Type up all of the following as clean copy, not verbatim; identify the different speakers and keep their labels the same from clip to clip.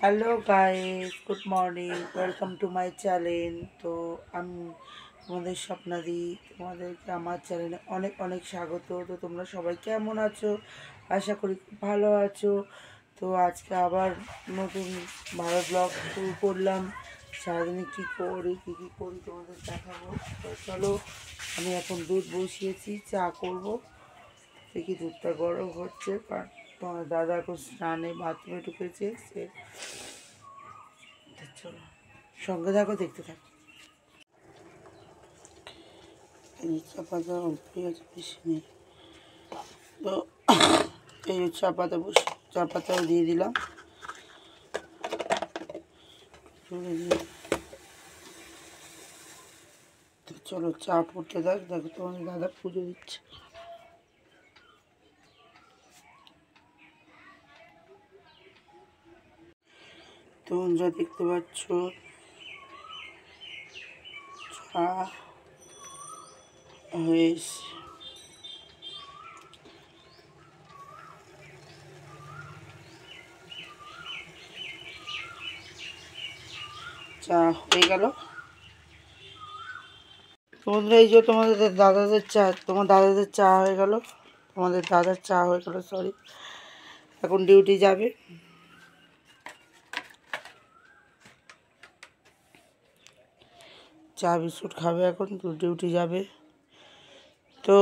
Speaker 1: Hello guys, good morning, welcome to my channel. তো আমি তোমাদের স্বপ্নাদি, তোমাদেরকে আমার চ্যানেলে অনেক অনেক স্বাগত। তো তোমরা সবাই কেমন আছো? আশা করি খুব ভালো আছো। তো আজকে আবার নতুন ভালো ব্লগ শুরু করলাম। সারাদিনে কী করি তোমাদের দেখাবো। তো চলো, আমি এখন দুধ বসিয়েছি, চা করবো। দেখি দুধটা গরম হচ্ছে, কারণ তোমার দাদা এখন স্নানে বাথরুমে ঢুকেছে। চলো সঙ্গে থাকো, দেখতে থাকো। চা পাতা অল্পই আছে, বেশি নেই। তো এই চা পাতা চা পাতাও দিয়ে দিলাম। তো চলো চা পড়তে থাক। দেখো তোমার দাদা পুজো দিচ্ছে। তোমরা দেখতে পাচ্ছ চা হয়েছে। চা হয়ে গেল। তোমরা এই যে তোমার দাদাদের চা হয়ে গেল। তোমাদের দাদার চা হয়ে গেল, সরি। এখন ডিউটি যাবে। চা বিস্কুট খাবে, এখন তো ডিউটি যাবে। তো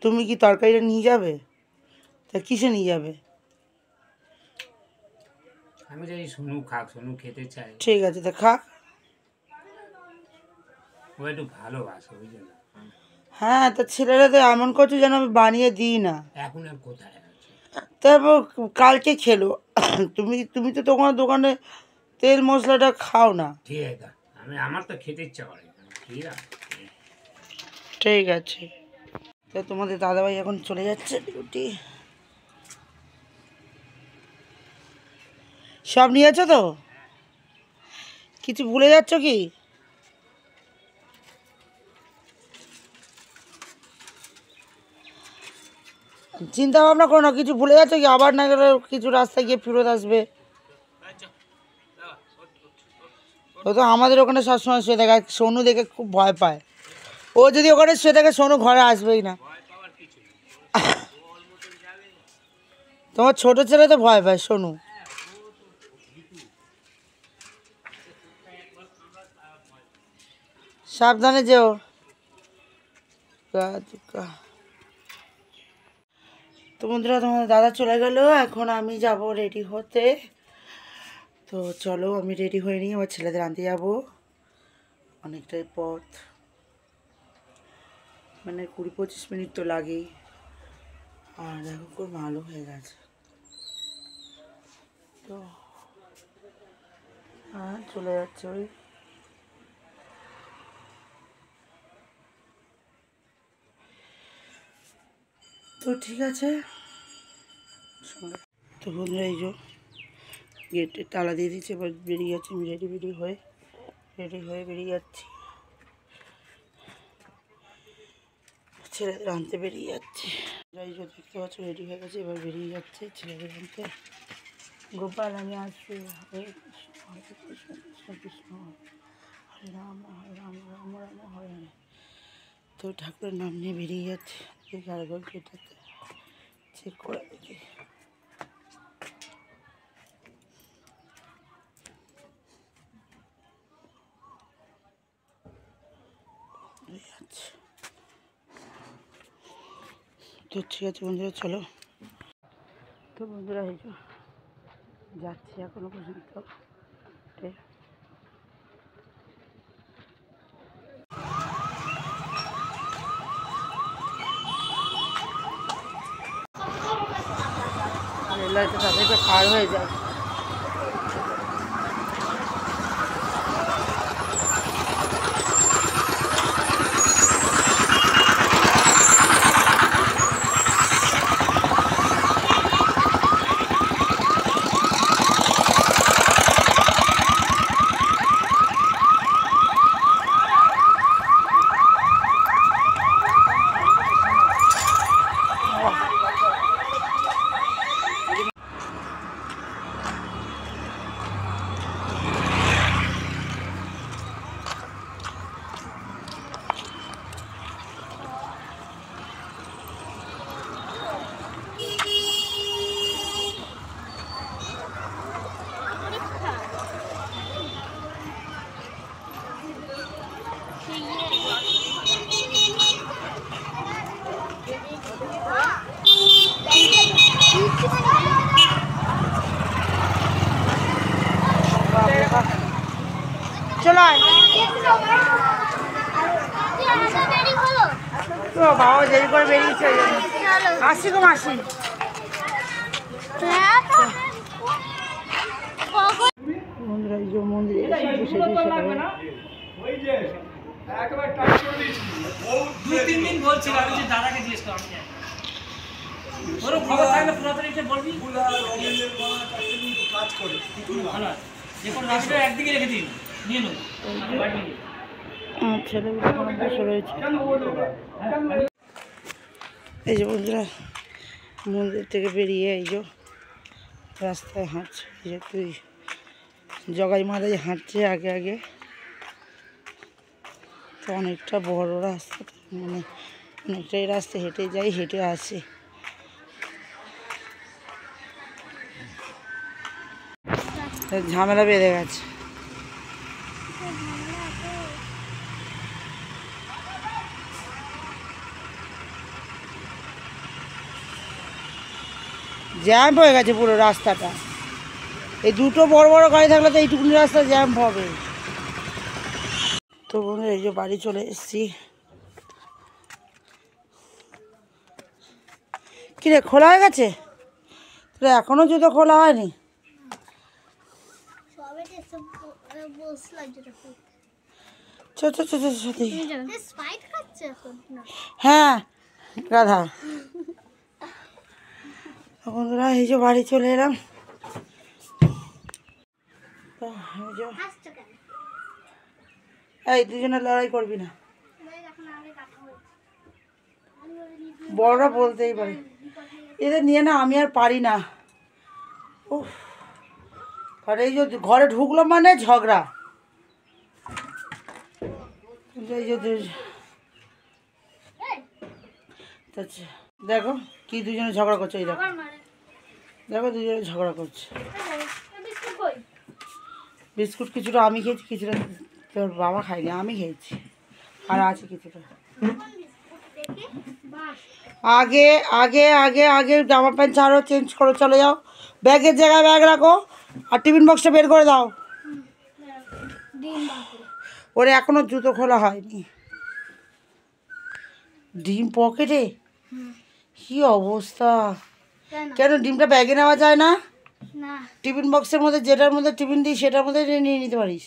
Speaker 1: তুমি কি তরকারিটা নিয়ে যাবে? তা কিসে নিয়ে যাবে?
Speaker 2: আমি যাই সোনু খাক, সোনু খেতে চাই।
Speaker 1: ঠিক আছে, তা খা।
Speaker 2: ও একটু ভালোবাসে, ওই জন্য।
Speaker 1: হ্যাঁ, তা ছেলেরা তো এমন করছে যেন আমি বানিয়ে দিই না।
Speaker 2: এখন আর কোথায় আছে?
Speaker 1: তারপর কালকে খেলো। তুমি তুমি তো তোমার দোকানে তেল মশলাটা খাও না।
Speaker 2: ঠিক আছে, আমার তো খেতে ইচ্ছা করে।
Speaker 1: ঠিক আছে। তো তোমাদের দাদাভাই এখন চলে যাচ্ছে ডিউটি। সব নিয়েছো তো? কিছু ভুলে যাচ্ছ কি? চিন্তা ভাবনা করো না, কিছু ভুলে যাচ্ছ কি? আবার না গেলে কিছু রাস্তায় গিয়ে ফেরত আসবে। ও তো আমাদের ওখানে সবসময় শুয়ে থাকে, সোনু দেখে খুব ভয় পায়। ও যদি ওখানে শুয়ে থাকে, সোনু ঘরে আসবেই না। তোমার ছোট ছেলে তো ভয় পায় সোনু। সাবধানে যেও। তো বন্ধুরা, তোমাদের দাদা চলে গেল, এখন আমি যাব রেডি হতে। তো চলো, আমি রেডি হয়ে নিই, আমার ছেলেদের আনতে যাবো। অনেকটাই পথ, মানে 20-25 মিনিট তো লাগেই। আর দেখো খুব ভালো হয়ে গেছে। তো হ্যাঁ, চলে যাচ্ছে ওই। তো ঠিক আছে। তো বন্ধুরা, এই যে গেটে তালা দিয়ে দিচ্ছে, এবার বেরিয়ে যাচ্ছি। আমি রেডি হয়ে বেরিয়ে যাচ্ছি। ছেলেদের আনতে বেরিয়ে যাচ্ছি। এই যে দেখতে পাচ্ছ, রেডি হয়ে গেছে, এবার বেরিয়ে যাচ্ছে ছেলেদের আনতে। গোপাল, আমি আসছি। হরে কৃষ্ণ হরে কৃষ্ণ কৃষ্ণ কৃষ্ণ হরে রাম রাম রাম হরে হরে। তো ঠাকুরের নাম নিয়ে বেরিয়ে যাচ্ছে। দেখি আরেকবার গেটাতে চেক করে দেখি। তো ঠিক আছে বন্ধুরা, চলো। তো বন্ধুরা, এই যে যাচ্ছি এখনো পর্যন্ত। রেল লাইটটা তাদেরকে পার হয়ে যায়। চলো আয়। তো বাবা দেরি করে বেরিয়েছে ওই জন্য। আসি গো মাসি। বন্ধুরা এই যে মন্দিরে এসে বসে ছেলেগুলো বসে রয়েছে। এই যে বন্ধুরা মন্দির থেকে বেরিয়ে এই যে রাস্তায় হাঁটছে, এই যে তুই জগাই মারাই হাঁটছে আগে আগে। তো অনেকটা বড় রাস্তা, মানে অনেকটাই রাস্তা হেঁটে যাই, হেঁটে আসি। ঝামেলা বেঁধে গেছে। জ্যাম হয়ে গেছে পুরো রাস্তাটা। এই দুটো বড় বড় গাড়ি থাকলে তো এইটুকুনি রাস্তা জ্যাম হবে। তো বন্ধুরা এই যে বাড়ি চলে এসেছি। কিরে খোলা হয়ে গেছে? তোরা এখনো জুতো খোলা হয়নি? হ্যাঁ গাধা। বন্ধুরা এই যে বাড়ি চলে এলাম। এই দুজনে লড়াই করবি না, বড়রা বলতেই পারে। এদের নিয়ে না আমি আর পারি না। উফ, আর এই যে ঘরে ঢুকলো মানে ঝগড়া। এই যে দেখো কি দুজনে ঝগড়া করছে। এই দেখো দেখো দুজনে ঝগড়া করছে। বিস্কুট কিছুটা আমি খেয়েছি, কিছুটা তোর বাবা খায়নি, আমি খেয়েছি। আর আছে কিছুটা। আগে আগে আগে আগে জামা প্যান্ট ছাড়ো, চেঞ্জ করো, চলে যাও। ব্যাগের জায়গায় ব্যাগ রাখো আর টিফিন বক্সটা বের করে দাও। ওরে এখনো জুতো খোলা হয়নি। ডিম পকেটে? কি অবস্থা! কেন ডিমটা ব্যাগে নেওয়া যায় না? টিফিন বক্সের মধ্যে যেটার মধ্যে টিফিন দিই সেটার মধ্যে নিয়ে নিতে পারিস।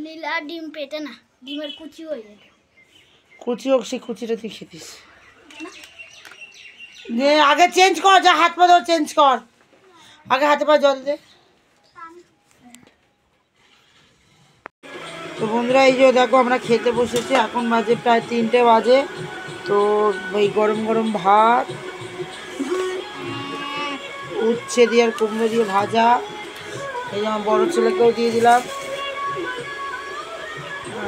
Speaker 3: নীলা ডিম পেটে না, ডিমের কুচি হয়ে যায়।
Speaker 1: কুচি হোক, সেই কুচিটা তুই খেতিস। আগে চেঞ্জ কর, যা হাত পা ধর, চেঞ্জ কর আগে, হাতে পা জল দে। তো বন্ধুরা এই যে দেখো আমরা খেতে বসেছি, এখন বাজে প্রায় 3টে বাজে। তো ওই গরম গরম ভাত, উচ্ছে দিয়ে আর কুমড়ো দিয়ে ভাজা, এই যে আমার বড়ো ছেলেকেও দিয়ে দিলাম।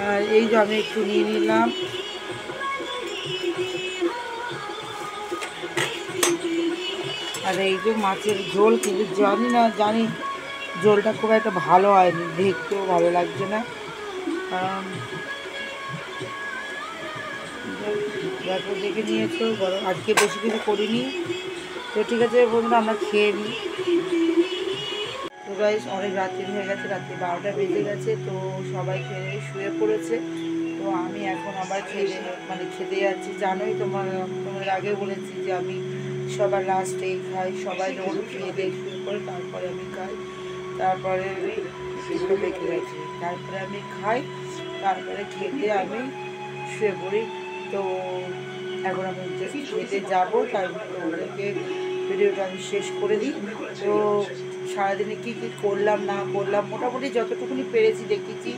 Speaker 1: আর এই যে আমি একটু নিয়ে নিলাম। আর এই যে মাছের ঝোল, কিন্তু জানি ঝোলটা খুব একটা ভালো হয়নি, দেখতেও ভালো লাগছে না। দেখো দেখে নিয়েছো, আজকে বেশি কিছু করিনি। তো ঠিক আছে বন্ধুরা, আমরা খেয়ে নিই। তো গাইস অনেক রাত্রি হয়ে গেছে, রাত্রি 12টা বেজে গেছে। তো সবাই খেয়ে শুয়ে পড়েছে। তো আমি এখন আবার খেতে যাচ্ছি। জানোই তোমার আগে বলেছি যে আমি সবার লাস্টেই খাই। সবাই যখন খেয়ে দিয়ে শুয়ে পড়ে তারপরে আমি খাই। তারপরে বেঁকে গেছে, তারপরে আমি খাই, তারপরে খেতে আমি শুয়ে পড়ি। তো এখন আমি খেতে যাবো, তাই ওদেরকে ভিডিওটা আমি শেষ করে দিই। তো সারাদিনে কী কী করলাম না করলাম মোটামুটি যতটুকুনি পেরেছি দেখিয়েছি।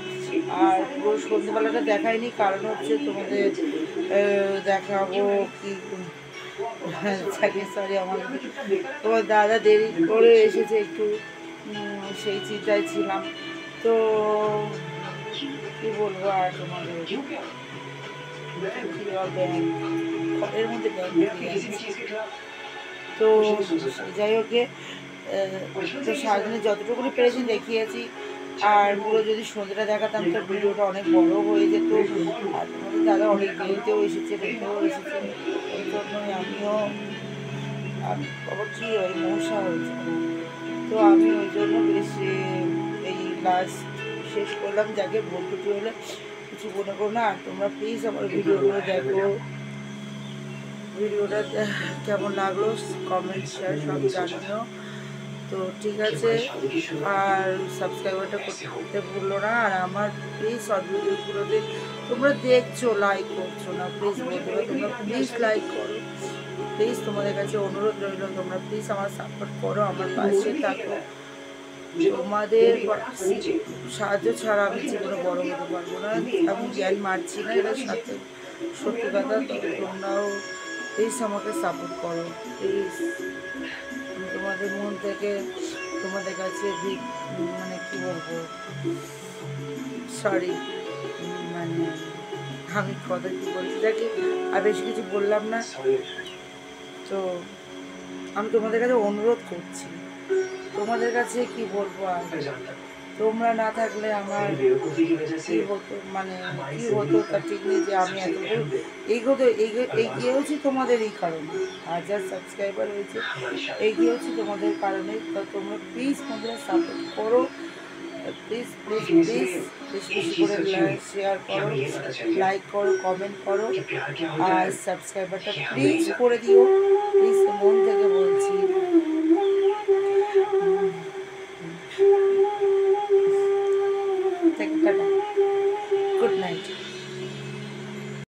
Speaker 1: আর পুরো সন্ধ্যেবেলাটা দেখাইনি, কারণ হচ্ছে তোমাদের দেখাবো কি, সরি আমার তোমার দাদা দেরি করে এসেছে একটু, সেই চিন্তায় ছিলাম। তো কী বলবো আর তোমাদের, এর মধ্যে তো যাই হোক, তো সারাদিনে যতটুকুনি পেরেছি দেখিয়েছি। আর পুরো যদি সন্ধ্যেটা দেখাতাম তো ভিডিওটা অনেক বড় হয়ে যেত। আর তোমাদের দাদা অনেক দেরিতেও এসেছে, রেখেও এসেছে। এই জন্যই আমিও আবার কি ওই মশা হয়েছে, তো আমি ওই জন্য বেশি এই লাস্ট শেষ করলাম। যাকে বন্ধুটি হলে কিছু মনে করো না। আর তোমরা প্লিজ আমার ভিডিওগুলো দেখো, ভিডিওটা কেমন লাগলো কমেন্ট শেয়ার সব জানিও। তো ঠিক আছে, আর সাবস্ক্রাইবারটা করতে ভুলো না। আর আমার প্লিজ শর্ট ভিডিওগুলোতে তোমরা দেখছো, লাইক করছো না। প্লিজ বন্ধুরা তোমরা প্লিজ লাইক করো, প্লিজ তোমাদের কাছে অনুরোধ রইল, তোমরা প্লিজ আমার সাপোর্ট করো, আমার পাশে থাকো। তোমাদের সাহায্য ছাড়া আমি জীবনে বড় হতে পারবো না। আমি জ্ঞান মারছি না, এটার সাথে সত্যি কথা। তবে তোমরাও প্লিজ আমাকে সাপোর্ট করো প্লিজ। আমি তোমাদের মন থেকে তোমাদের কাছে মানে কি বলবো, সরি, মানে আমি কথা কি বলছি দেখি, আর বেশি কিছু বললাম না। তো আমি তোমাদের কাছে অনুরোধ করছি, তোমাদের কাছে কি বলবো, আর তোমরা না থাকলে আমার কি হতো, মানে কি হতো তা ঠিক নেই। যে আমি এত এগিয়েওছি তোমাদের এই কারণে, হাজার সাবস্ক্রাইবার হয়েছে, এগিয়েওছি তোমাদের কারণে। তো তোমরা প্লিজ বন্ধুরা সাপোর্ট করো, প্লিজ প্লিজ প্লিজ বেশি বেশি করে শেয়ার করো, লাইক করো, কমেন্ট করো, আর সাবস্ক্রাইবারটা প্লিজ করে দিও, প্লিজ মন থেকে বলছি। Tata, good night.